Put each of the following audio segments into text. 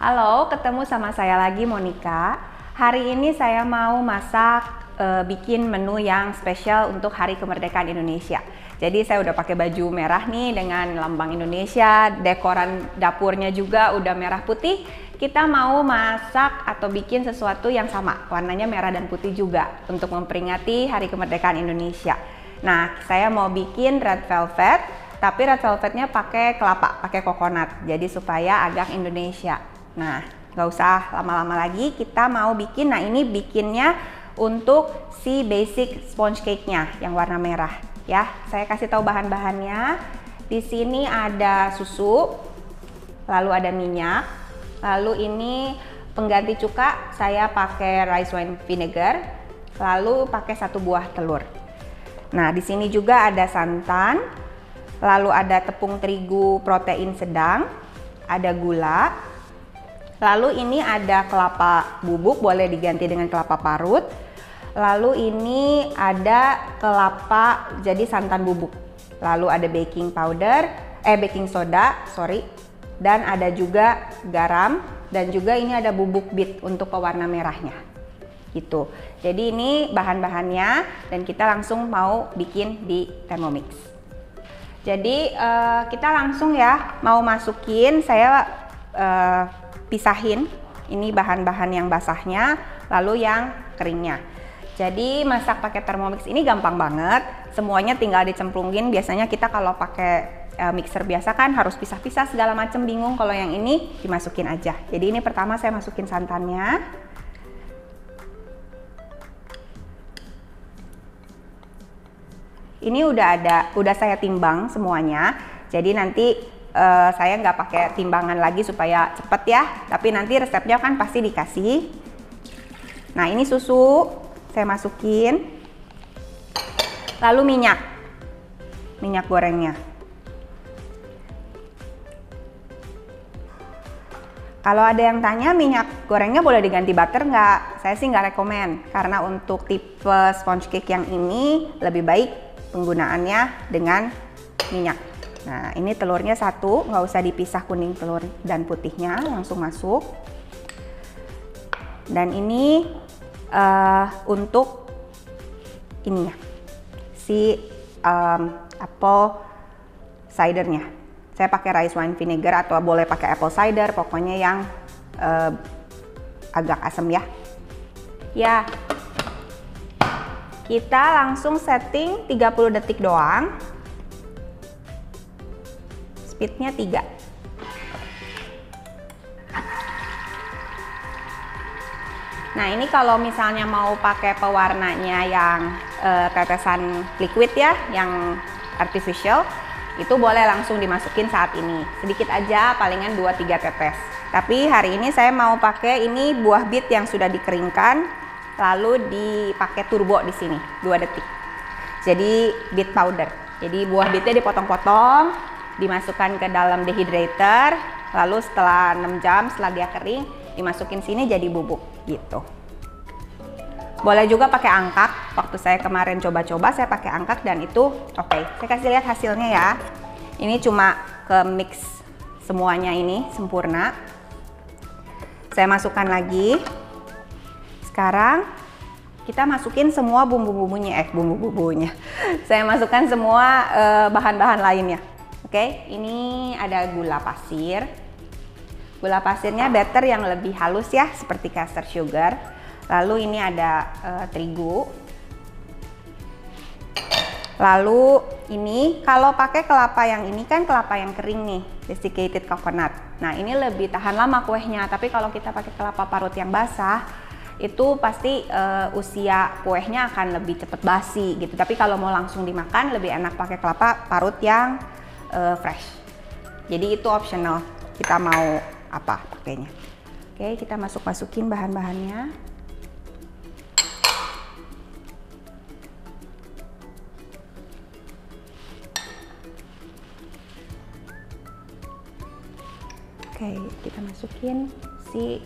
Halo, ketemu sama saya lagi Monica. Hari ini saya mau masak bikin menu yang spesial untuk Hari Kemerdekaan Indonesia. Jadi saya udah pakai baju merah nih dengan lambang Indonesia, dekoran dapurnya juga udah merah putih. Kita mau masak atau bikin sesuatu yang sama, warnanya merah dan putih juga untuk memperingati Hari Kemerdekaan Indonesia. Nah, saya mau bikin red velvet, tapi red velvetnya pakai kelapa, pakai coconut, jadi supaya agak Indonesia. Nah, nggak usah lama-lama lagi, kita mau bikin. Nah, ini bikinnya untuk si basic sponge cake-nya yang warna merah. Ya, saya kasih tahu bahan-bahannya. Di sini ada susu, lalu ada minyak, lalu ini pengganti cuka saya pakai rice wine vinegar, lalu pakai 1 buah telur. Nah, di sini juga ada santan, lalu ada tepung terigu protein sedang, ada gula, lalu ini ada kelapa bubuk, boleh diganti dengan kelapa parut. Lalu ini ada kelapa jadi santan bubuk. Lalu ada baking soda, dan ada juga garam, dan juga ini ada bubuk beet untuk pewarna merahnya. Gitu. Jadi ini bahan-bahannya dan kita langsung mau bikin di Thermomix. Jadi kita langsung ya mau masukin, saya pisahin ini bahan-bahan yang basahnya lalu yang keringnya. Jadi masak pakai Thermomix ini gampang banget, semuanya tinggal dicemplungin. Biasanya kita kalau pakai mixer biasa kan harus pisah-pisah segala macam, bingung. Kalau yang ini dimasukin aja. Jadi ini pertama saya masukin santannya. Ini udah saya timbang semuanya. Jadi nanti saya nggak pakai timbangan lagi supaya cepet ya. Tapi nanti resepnya kan pasti dikasih. Nah, ini susu saya masukin. Lalu minyak gorengnya. Kalau ada yang tanya minyak gorengnya boleh diganti butter nggak? Saya sih nggak rekomen, karena untuk tipe sponge cake yang ini lebih baik penggunaannya dengan minyak. Nah, ini telurnya 1, nggak usah dipisah kuning telur dan putihnya, langsung masuk. Dan ini untuk ininya, si apple cidernya. Saya pakai rice wine vinegar atau boleh pakai apple cider, pokoknya yang agak asam ya. Ya, kita langsung setting 30 detik doang. Speednya 3. Nah, ini kalau misalnya mau pakai pewarnanya yang tetesan liquid ya, yang artificial, itu boleh langsung dimasukin saat ini. Sedikit aja, palingan 2-3 tetes. Tapi hari ini saya mau pakai ini buah beet yang sudah dikeringkan, lalu dipakai turbo di sini 2 detik. Jadi beet powder. Jadi buah beetnya dipotong-potong, dimasukkan ke dalam dehydrator, lalu setelah 6 jam setelah dia kering, dimasukin sini jadi bubuk gitu. Boleh juga pakai angkak. Waktu saya kemarin coba-coba saya pakai angkak dan itu oke. Saya kasih lihat hasilnya ya. Ini cuma ke mix semuanya, ini sempurna. Saya masukkan lagi. Sekarang kita masukin semua bumbu-bumbunya. Saya masukkan semua bahan-bahan lainnya. Oke, ini ada gula pasir. Gula pasirnya better yang lebih halus ya, seperti caster sugar. Lalu ini ada terigu. Lalu ini kalau pakai kelapa yang ini kan kelapa yang kering nih, desiccated coconut. Nah, ini lebih tahan lama kuehnya. Tapi kalau kita pakai kelapa parut yang basah, itu pasti usia kuehnya akan lebih cepat basi gitu. Tapi kalau mau langsung dimakan lebih enak pakai kelapa parut yang fresh. Jadi itu optional, kita mau apa pakainya. Oke, kita masukin bahan-bahannya. Oke, kita masukin si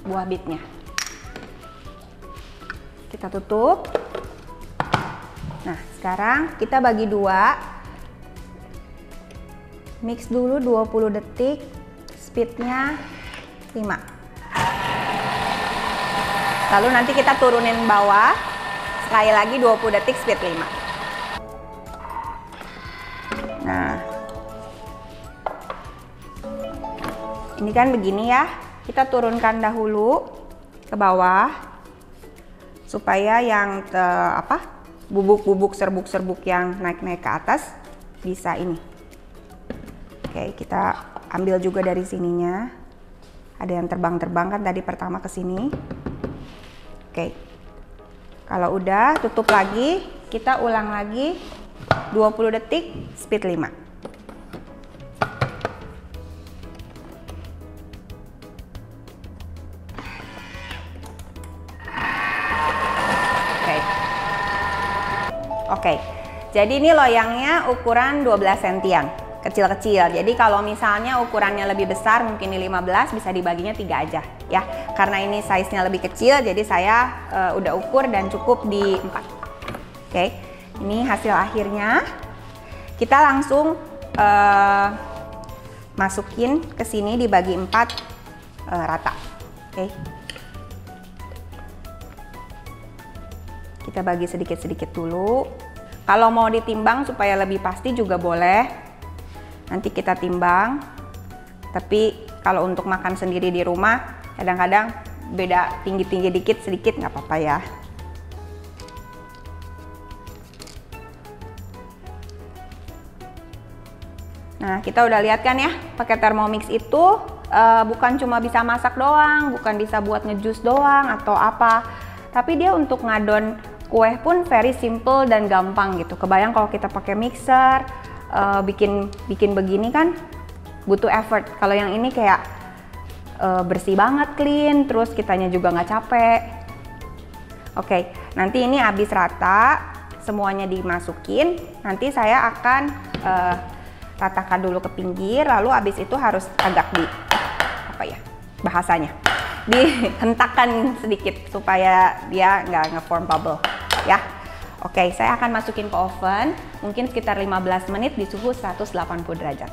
buah beetnya. Kita tutup. Nah, sekarang kita bagi 2. Mix dulu 20 detik speednya 5. Lalu nanti kita turunin bawah, sekali lagi 20 detik speed 5. Nah, ini kan begini ya, kita turunkan dahulu ke bawah supaya yang bubuk-bubuk serbuk-serbuk yang naik-naik ke atas bisa ini. Oke, kita ambil juga dari sininya. Ada yang terbang-terbang kan tadi pertama ke sini. Oke. Kalau udah, tutup lagi, kita ulang lagi 20 detik speed 5. Oke, jadi ini loyangnya ukuran 12 sentian, kecil-kecil. Jadi kalau misalnya ukurannya lebih besar, mungkin di 15, bisa dibaginya 3 aja ya. Karena ini size-nya lebih kecil, jadi saya udah ukur dan cukup di 4. Oke, ini hasil akhirnya. Kita langsung masukin ke sini dibagi 4 rata. Oke. Kita bagi sedikit-sedikit dulu. Kalau mau ditimbang supaya lebih pasti juga boleh. Nanti kita timbang. Tapi kalau untuk makan sendiri di rumah, kadang-kadang beda tinggi-tinggi dikit sedikit nggak apa-apa ya. Nah, kita udah lihat kan ya, pakai Thermomix itu bukan cuma bisa masak doang, bukan bisa buat ngejus doang atau apa. Tapi dia untuk ngadon kue pun very simple dan gampang gitu. Kebayang kalau kita pakai mixer, bikin begini kan butuh effort. Kalau yang ini kayak bersih banget, clean, terus kitanya juga nggak capek. Oke, nanti ini habis rata, semuanya dimasukin. Nanti saya akan ratakan dulu ke pinggir, lalu habis itu harus agak bahasanya dihentakkan sedikit supaya dia nggak nge-form bubble ya. Oke, saya akan masukin ke oven mungkin sekitar 15 menit di suhu 180 derajat.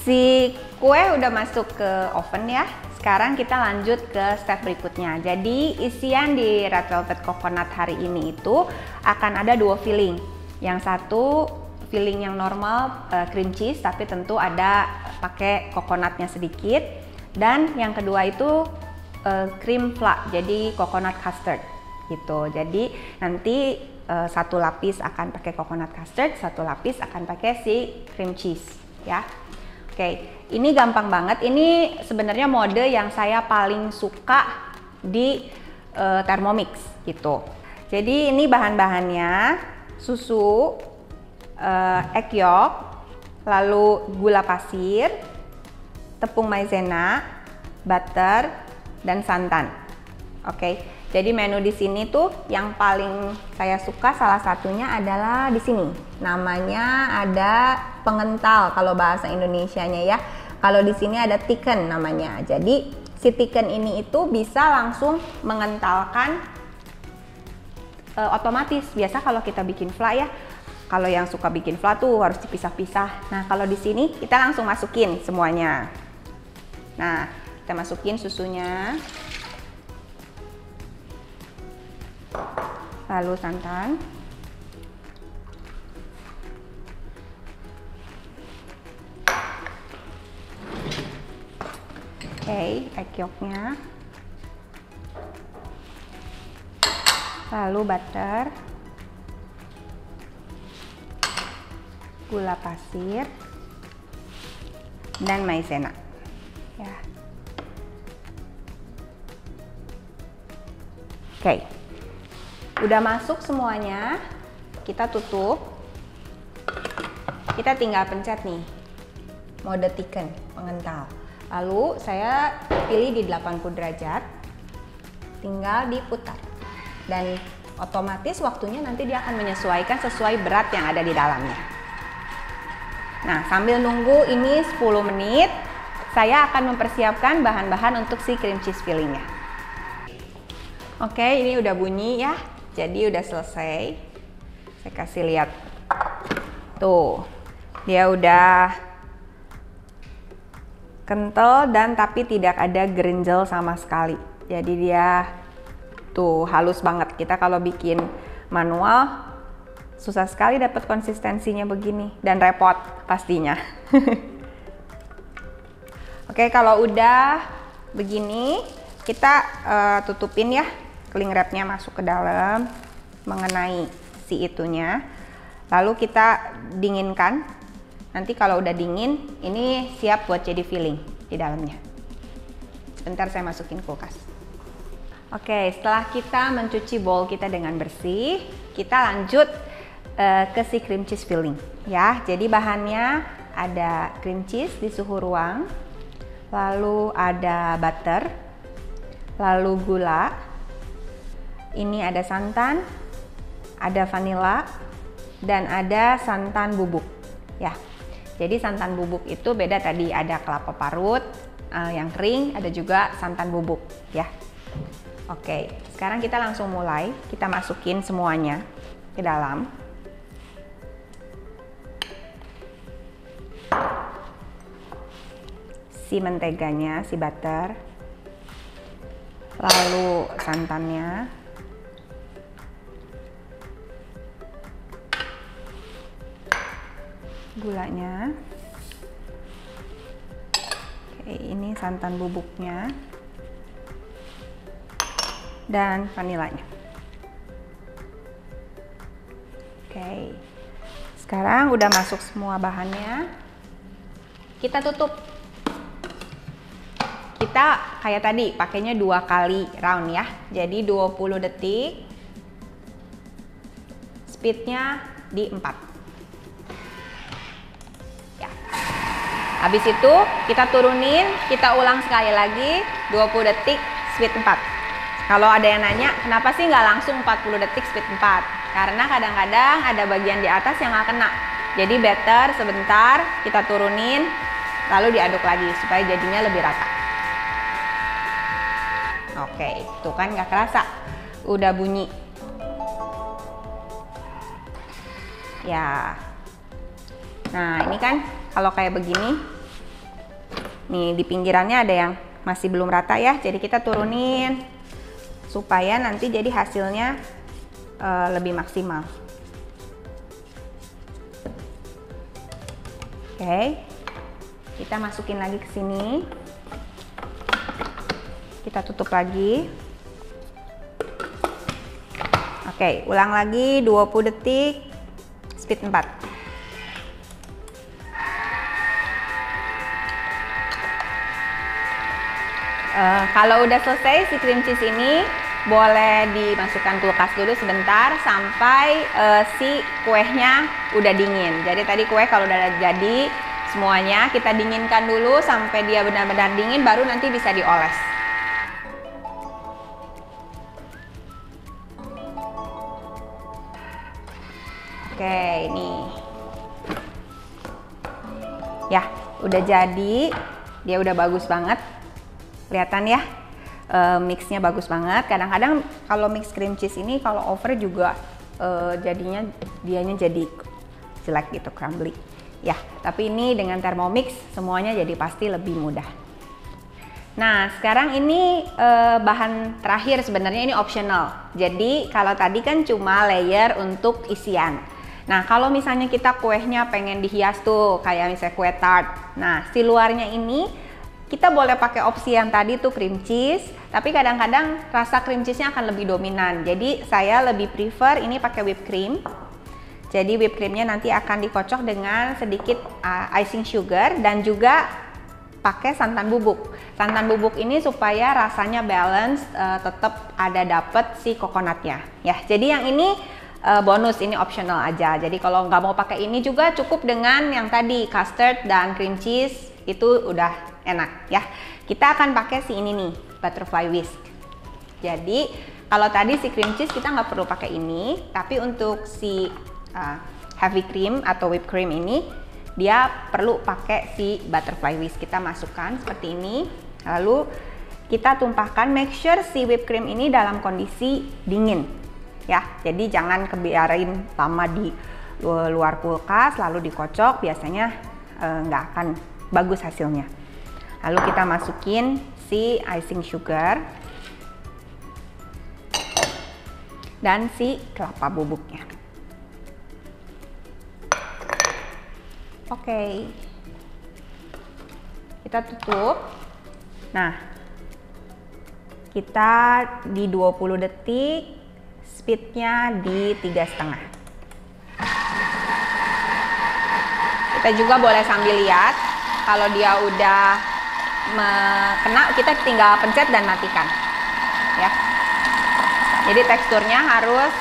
Si kue udah masuk ke oven ya. Sekarang kita lanjut ke step berikutnya. Jadi isian di red velvet coconut hari ini itu akan ada 2 filling. Yang satu filling yang normal cream cheese, tapi tentu ada pakai coconutnya sedikit. Dan yang kedua itu cream flan, jadi coconut custard gitu. Jadi nanti satu lapis akan pakai coconut custard, satu lapis akan pakai si cream cheese ya. Oke, ini gampang banget. Ini sebenarnya mode yang saya paling suka di Thermomix gitu. Jadi ini bahan-bahannya susu, egg yolk, lalu gula pasir, tepung maizena, butter, dan santan. Oke, jadi menu di sini tuh yang paling saya suka salah satunya adalah di sini. Namanya ada pengental kalau bahasa Indonesianya ya. Kalau di sini ada thicken namanya. Jadi si thicken ini itu bisa langsung mengentalkan otomatis. Biasa kalau kita bikin flan ya, kalau yang suka bikin flan tuh harus dipisah-pisah. Nah, kalau di sini kita langsung masukin semuanya. Nah, kita masukin susunya, lalu santan, egg yolknya, lalu butter, gula pasir, dan maizena ya. Oke, udah masuk semuanya, kita tutup. Kita tinggal pencet nih mode thicken, pengental. Lalu saya pilih di 80 derajat, tinggal diputar dan otomatis waktunya nanti dia akan menyesuaikan sesuai berat yang ada di dalamnya. Nah, sambil nunggu ini 10 menit, saya akan mempersiapkan bahan-bahan untuk si cream cheese fillingnya. Oke, ini udah bunyi ya, jadi udah selesai. Saya kasih lihat, tuh dia udah kental dan tapi tidak ada gerinjel sama sekali. Jadi dia tuh halus banget. Kita kalau bikin manual susah sekali dapat konsistensinya begini dan repot pastinya. Oke, kalau udah begini kita tutupin ya, cling wrapnya masuk ke dalam mengenai si itunya. Lalu kita dinginkan. Nanti kalau udah dingin, ini siap buat jadi filling di dalamnya. Sebentar saya masukin kulkas. Oke, setelah kita mencuci bowl kita dengan bersih, kita lanjut ke si cream cheese filling ya. Jadi bahannya ada cream cheese di suhu ruang, lalu ada butter, lalu gula, ini ada santan, ada vanila, dan ada santan bubuk ya. Jadi santan bubuk itu beda, tadi ada kelapa parut yang kering, ada juga santan bubuk ya. Oke, sekarang kita langsung mulai, kita masukin semuanya ke dalam. Si menteganya, si butter, lalu santannya, gulanya, oke, ini santan bubuknya, dan vanilanya. Oke, sekarang udah masuk semua bahannya, kita tutup. Kita kayak tadi pakainya 2 kali round ya, jadi 20 detik, speednya di 4. Habis itu kita turunin, kita ulang sekali lagi 20 detik speed 4. Kalau ada yang nanya, kenapa sih nggak langsung 40 detik speed 4? Karena kadang-kadang ada bagian di atas yang nggak kena. Jadi better sebentar kita turunin, lalu diaduk lagi supaya jadinya lebih rata. Oke, tuh kan nggak kerasa, udah bunyi. Ya, nah ini kan kalau kayak begini. Nih di pinggirannya ada yang masih belum rata ya, jadi kita turunin supaya nanti jadi hasilnya lebih maksimal. Oke, kita masukin lagi ke sini, kita tutup lagi. Oke, ulang lagi 20 detik speed 4. Kalau udah selesai si cream cheese ini, boleh dimasukkan kulkas dulu sebentar sampai si kuenya udah dingin. Jadi tadi kue kalau udah jadi semuanya kita dinginkan dulu sampai dia benar-benar dingin, baru nanti bisa dioles. Oke, ini ya udah jadi, dia udah bagus banget. Kelihatan ya, mixnya bagus banget. Kadang-kadang kalau mix cream cheese ini kalau over juga jadinya dianya jadi jelek gitu, crumbly ya. Tapi ini dengan Thermomix semuanya jadi pasti lebih mudah. Nah sekarang ini bahan terakhir, sebenarnya ini optional. Jadi kalau tadi kan cuma layer untuk isian. Nah kalau misalnya kita kuenya pengen dihias tuh kayak misalnya kue tart, nah si luarnya ini kita boleh pakai opsi yang tadi tuh cream cheese, tapi kadang-kadang rasa cream cheese-nya akan lebih dominan. Jadi saya lebih prefer ini pakai whipped cream. Jadi whipped creamnya nanti akan dikocok dengan sedikit icing sugar dan juga pakai santan bubuk. Santan bubuk ini supaya rasanya balance, tetap ada dapet si coconutnya. Ya, jadi yang ini bonus, ini optional aja. Jadi kalau nggak mau pakai ini juga cukup dengan yang tadi custard dan cream cheese, itu udah enak ya. Kita akan pakai si ini nih, butterfly whisk. Jadi kalau tadi si cream cheese kita nggak perlu pakai ini, tapi untuk si heavy cream atau whipped cream ini dia perlu pakai si butterfly whisk. Kita masukkan seperti ini, lalu kita tumpahkan. Make sure si whipped cream ini dalam kondisi dingin ya. Jadi jangan kebiarin lama di luar kulkas lalu dikocok, biasanya nggak akan bagus hasilnya. Lalu kita masukin si icing sugar dan si kelapa bubuknya. Oke, kita tutup. Nah, kita di 20 detik, speednya di 3,5. Kita juga boleh sambil lihat, kalau dia udah kena, kita tinggal pencet dan matikan, ya. Jadi teksturnya harus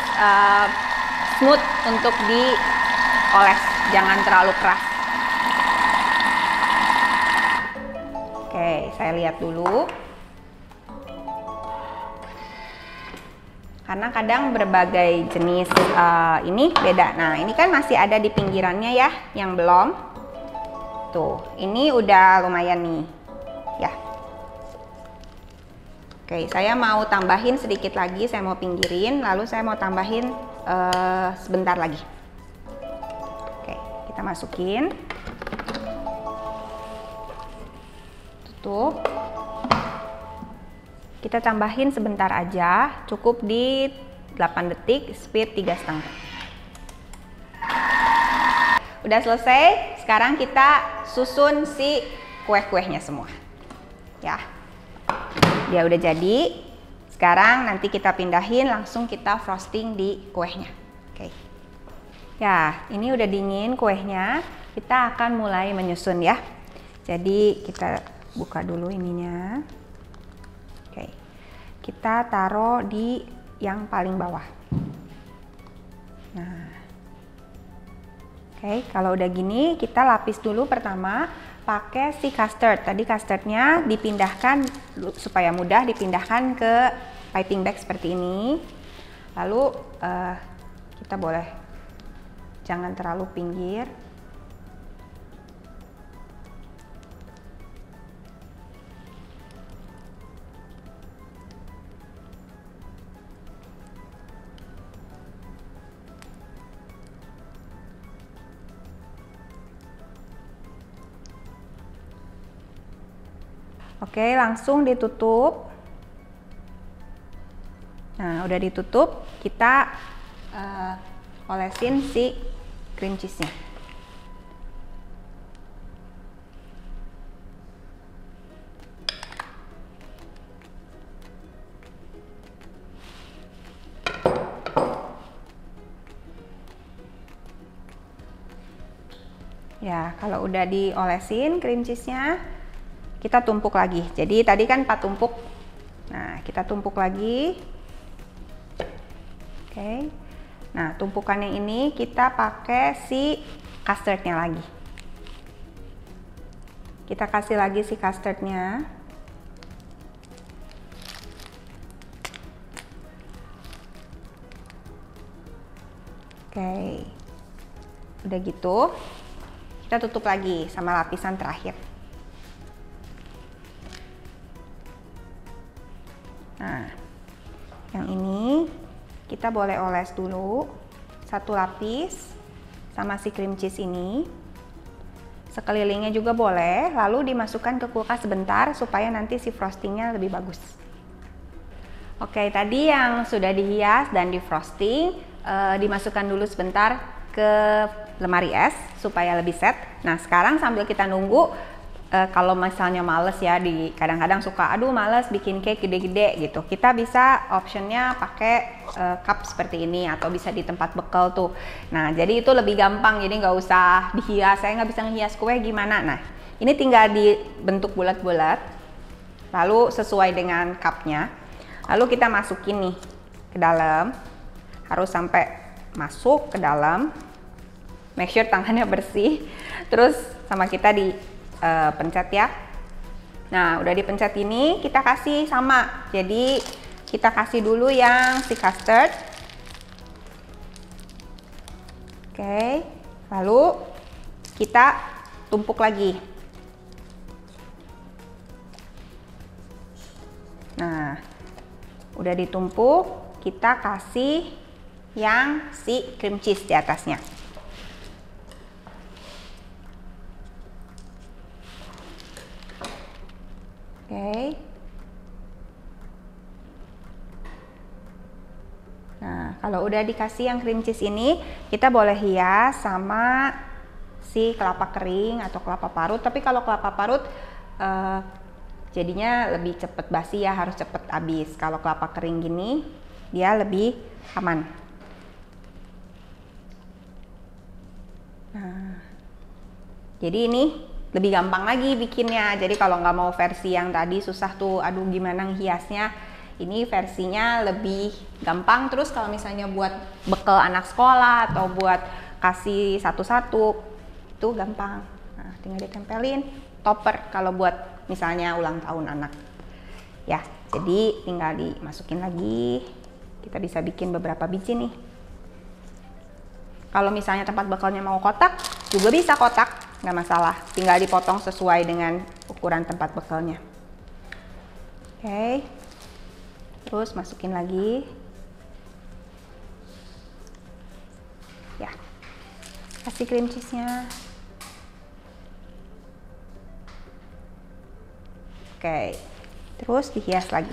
smooth untuk dioles, jangan terlalu keras. Oke, saya lihat dulu. Karena kadang berbagai jenis ini beda. Nah, ini kan masih ada di pinggirannya ya, yang belum. Tuh, ini udah lumayan nih, ya. Oke, saya mau tambahin sedikit lagi, saya mau pinggirin, lalu saya mau tambahin sebentar lagi. Oke, kita masukin. Tutup. Kita tambahin sebentar aja, cukup di 8 detik, speed 3,5. Udah selesai, sekarang kita susun si kue-kuehnya semua. Ya. Dia udah jadi. Sekarang nanti kita pindahin, langsung kita frosting di kuehnya. Oke. Ya, ini udah dingin kuehnya. Kita akan mulai menyusun ya. Jadi kita buka dulu ininya. Oke, kita taruh di yang paling bawah. Nah, oke, kalau udah gini kita lapis dulu pertama pakai si custard. Tadi custardnya dipindahkan supaya mudah dipindahkan ke piping bag seperti ini. Lalu kita boleh jangan terlalu pinggir. Oke, langsung ditutup. Nah, udah ditutup, kita olesin si cream cheese-nya. Ya, kalau udah diolesin cream cheese-nya, kita tumpuk lagi. Jadi tadi kan 4 tumpuk. Nah, kita tumpuk lagi. Oke. Nah, tumpukannya ini kita pakai si custardnya lagi. Kita kasih lagi si custardnya. Oke. Udah gitu. Kita tutup lagi sama lapisan terakhir. Nah, yang ini kita boleh oles dulu 1 lapis sama si cream cheese ini. Sekelilingnya juga boleh, lalu dimasukkan ke kulkas sebentar supaya nanti si frostingnya lebih bagus. Oke, tadi yang sudah dihias dan di frosting dimasukkan dulu sebentar ke lemari es supaya lebih set. Nah, sekarang sambil kita nunggu, kalau misalnya males ya, kadang-kadang suka aduh males bikin cake gede-gede gitu, kita bisa optionnya pakai cup seperti ini atau bisa di tempat bekal tuh. Nah, jadi itu lebih gampang, jadi nggak usah dihias. Saya nggak bisa ngehias kue gimana. Nah, ini tinggal dibentuk bulat-bulat lalu sesuai dengan cupnya, lalu kita masukin nih ke dalam, harus sampai masuk ke dalam. Make sure tangannya bersih, terus sama kita pencet ya. Nah, udah dipencet ini kita kasih sama. Jadi kita kasih dulu yang si custard. Oke, lalu kita tumpuk lagi. Nah, udah ditumpuk, kita kasih yang si cream cheese di atasnya. Nah, kalau udah dikasih yang cream cheese ini, kita boleh hias sama si kelapa kering atau kelapa parut. Tapi kalau kelapa parut jadinya lebih cepet basi ya, harus cepet habis. Kalau kelapa kering gini, dia lebih aman. Nah, jadi ini lebih gampang lagi bikinnya. Jadi kalau nggak mau versi yang tadi susah tuh, aduh gimana ngehiasnya, ini versinya lebih gampang. Terus kalau misalnya buat bekal anak sekolah atau buat kasih satu-satu itu gampang. Nah, tinggal ditempelin topper kalau buat misalnya ulang tahun anak. Ya, jadi tinggal dimasukin lagi. Kita bisa bikin beberapa biji nih. Kalau misalnya tempat bekalnya mau kotak, juga bisa kotak, nggak masalah. Tinggal dipotong sesuai dengan ukuran tempat bekalnya. Oke. Terus masukin lagi. Ya. Kasih cream cheese-nya. Oke. Terus dihias lagi.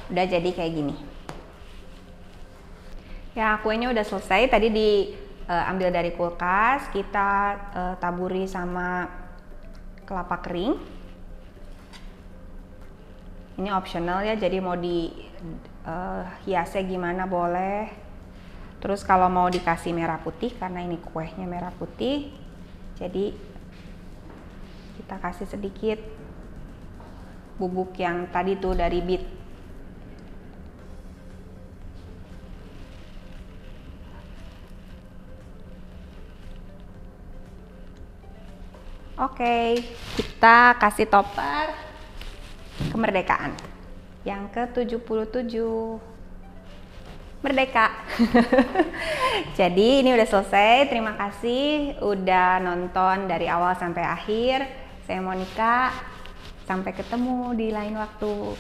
Udah jadi kayak gini. Ya, kuenya udah selesai. Tadi diambil dari kulkas, kita taburi sama kelapa kering. Ini optional ya, jadi mau di hiasnya gimana boleh. Terus kalau mau dikasih merah putih, karena ini kuenya merah putih, jadi kita kasih sedikit bubuk yang tadi tuh dari beet. Oke, kita kasih topper kemerdekaan yang ke-77. Merdeka. Jadi ini udah selesai. Terima kasih udah nonton dari awal sampai akhir. Saya Monica. Sampai ketemu di lain waktu.